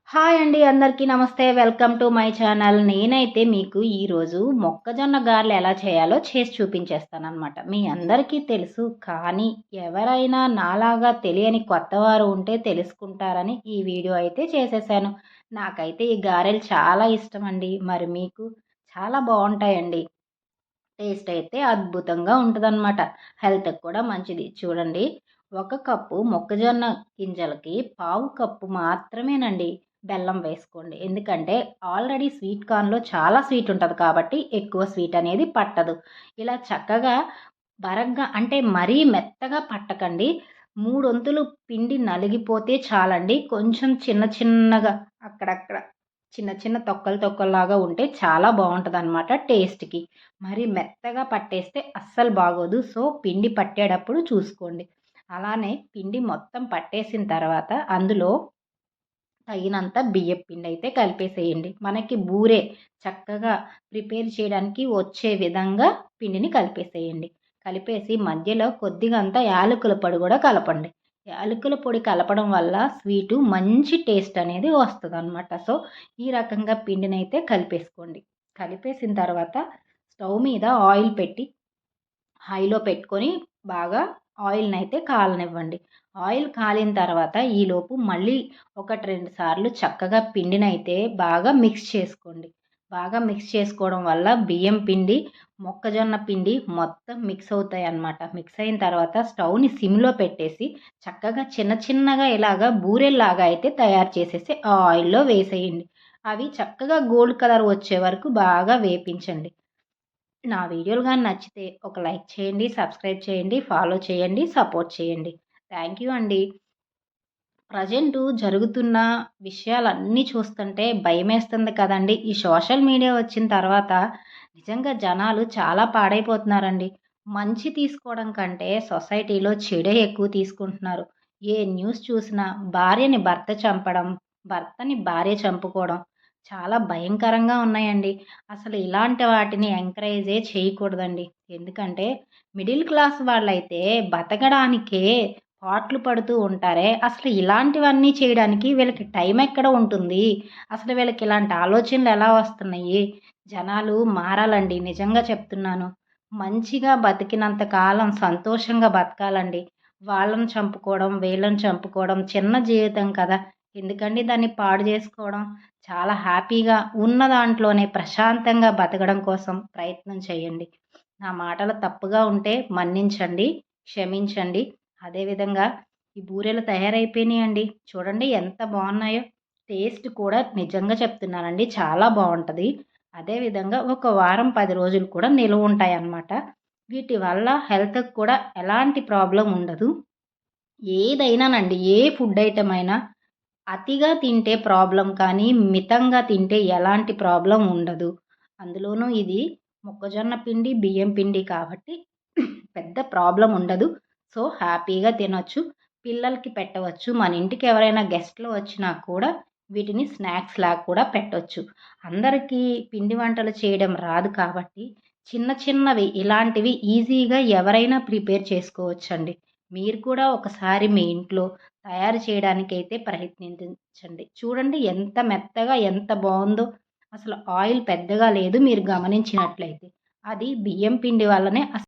Hi అండి. అందరికీ నమస్తే. Welcome to my channel. నేనైతే మీకు ఈరోజు మొక్కజొన్న గారెలు ఎలా చేయాలో చేసి చూపించేస్తాననమాట. మీ అందరికీ తెలుసు. కానీ ఎవరైనా నాలాగా తెలియని కొత్తవారు ఉంటే తెలుసుకుంటారని ఈ వీడియో అయితే చేసేసాను. నాకైతే ఈ గారెలు చాలా ఇష్టమండి. మరి మీకు చాలా బావుంటాయండి. టేస్ట్ అయితే అద్భుతంగా ఉంటదనమాట. హెల్త్‌కి కూడా మంచిది. చూడండి, ఒక కప్పు మొక్కజొన్న గింజలకి పావు కప్పు మాత్రమేనండి బెల్లం వేసుకోండి. ఎందుకంటే ఆల్రెడీ స్వీట్ కార్న్‌లో చాలా స్వీట్ ఉంటది కాబట్టి ఎక్కువ స్వీట్ అనేది పట్టదు. ఇలా చక్కగా బరగ్గా అంటే మరీ మెత్తగా పట్టకండి. మూడొంతులు పిండి నలిగిపోతే చాలండి. కొంచెం చిన్న చిన్నగా అక్కడక్కడ చిన్న చిన్న తొక్కలు తొక్కల్లాగా ఉంటే చాలా బావుంటదనమాట టేస్ట్‌కి. మరి మెత్తగా పట్టేస్తే అస్సలు బాగోదు. సో, పిండి పట్టేటప్పుడు చూసుకోండి. అలానే పిండి మొత్తం పట్టేసిన తర్వాత అందులో తగినంత బియ్యపు పిండయితే కలిపేసేయండి. మనకి బూరె చక్కగా ప్రిపేర్ చేయడానికి వచ్చే విధంగా పిండిని కలిపేసేయండి. కలిపేసి మధ్యలో కొద్దిగంత యాలకుల పొడి గూడా కలపండి. యాలకుల పొడి కలపడం వల్ల స్వీటు మంచి టేస్ట్ అనేది వస్తదనమాట. సో, ఈ రకంగా పిండినైతే కలిపేసుకోండి. కలిపేసిన తర్వాత స్టవ్ మీద ఆయిల్ పెట్టి హైలో పెట్టుకొని బాగా ఆయిల్‌నైతే కాలనివ్వండి. ఆయిల్ కాలిన తర్వాత ఈలోపు మళ్ళీ 1, 2 సార్లు చక్కగా పిండినైతే బాగా మిక్స్ చేసుకోండి. బాగా మిక్స్ చేసుకోవడం వల్ల బియ్యం పిండి, మొక్కజొన్న పిండి మొత్తం మిక్స్ అవుతాయన్నమాట. మిక్స్ అయిన తర్వాత స్టవ్‌ని సిమ్‌లో పెట్టేసి చక్కగా చిన్న చిన్నగా ఇలాగా బూరెల్లాగా అయితే తయారు చేసేసి ఆ ఆయిల్‌లో వేసేయండి. అవి చక్కగా గోల్డ్ కలర్ వచ్చే వరకు బాగా వేపించండి. నా వీడియోలు గాని నచ్చితే ఒక లైక్ చేయండి, సబ్స్క్రైబ్ చేయండి, ఫాలో చేయండి, సపోర్ట్ చేయండి. థ్యాంక్ యూ అండి. ప్రజెంటు జరుగుతున్న విషయాలన్నీ చూస్తుంటే భయమేస్తుంది కదండీ! ఈ సోషల్ మీడియా వచ్చిన తర్వాత నిజంగా జనాలు చాలా పాడైపోతున్నారండి. మంచి తీసుకోవడం కంటే సొసైటీలో చెడే ఎక్కువ తీసుకుంటున్నారు. ఏ న్యూస్ చూసినా భార్యని భర్త చంపడం, భర్తని భార్య చంపుకోవడం చాలా భయంకరంగా ఉన్నాయండి. అసలు ఇలాంటి వాటిని ఎంకరేజే చేయకూడదండి. ఎందుకంటే మిడిల్ క్లాస్ వాళ్ళైతే బతకడానికే పాట్లు పడుతూ ఉంటారే. అసలు ఇలాంటివన్నీ చేయడానికి వీళ్ళకి టైం ఎక్కడ ఉంటుంది? అసలు వీళ్ళకి ఇలాంటి ఆలోచనలు ఎలా వస్తున్నాయి? జనాలు మారాలండి. నిజంగా చెప్తున్నాను. మంచిగా బతికినంత కాలం సంతోషంగా బతకాలండి. వాళ్ళని చంపుకోవడం, వీళ్ళని చంపుకోవడం చిన్న జీవితం కదా! ఎందుకండి దాన్ని పాడు జేసుకోవడం? చాలా హ్యాపీగా ఉన్న దాంట్లోనే ప్రశాంతంగా బతకడం కోసం ప్రయత్నం చేయండి. నా మాటలు తప్పుగా ఉంటే మన్నించండి, క్షమించండి. అదేవిధంగా ఈ బూరెలు తయారైపోయినాయండి. చూడండి ఎంత బాగున్నాయో. టేస్ట్ కూడా నిజంగా చెప్తున్నానండి చాలా బావుంటది. అదేవిధంగా ఒక వారం, 10 రోజులు కూడా నిలువ ఉంటాయన్నమాట. వీటి వల్ల హెల్త్‌కి కూడా ఎలాంటి ప్రాబ్లమ్ ఉండదు. ఏదైనానండి ఏ ఫుడ్ ఐటెమ్ అయినా అతిగా తింటే ప్రాబ్లమ్ కానీ, మితంగా తింటే ఎలాంటి ప్రాబ్లమ్ ఉండదు. అందులోనూ ఇది మొక్కజొన్న పిండి, బియ్యం పిండి కాబట్టి పెద్ద ప్రాబ్లమ్ ఉండదు. సో, హ్యాపీగా తినొచ్చు. పిల్లలకి పెట్టవచ్చు. మన ఇంటికి ఎవరైనా గెస్ట్‌లు వచ్చినా కూడా వీటిని స్నాక్స్‌లాగా కూడా పెట్టొచ్చు. అందరికీ పిండి వంటలు చేయడం రాదు కాబట్టి చిన్న చిన్నవి ఇలాంటివి ఈజీగా ఎవరైనా ప్రిపేర్ చేసుకోవచ్చండి. మీరు కూడా ఒకసారి మీ ఇంట్లో తయారు చేయడానికైతే ప్రయత్నించండి. చూడండి ఎంత మెత్తగా ఎంత బావుందో. అసలు ఆయిల్ పెద్దగా లేదు మీరు గమనించినట్లయితే. అది బియ్యం పిండి వల్లనే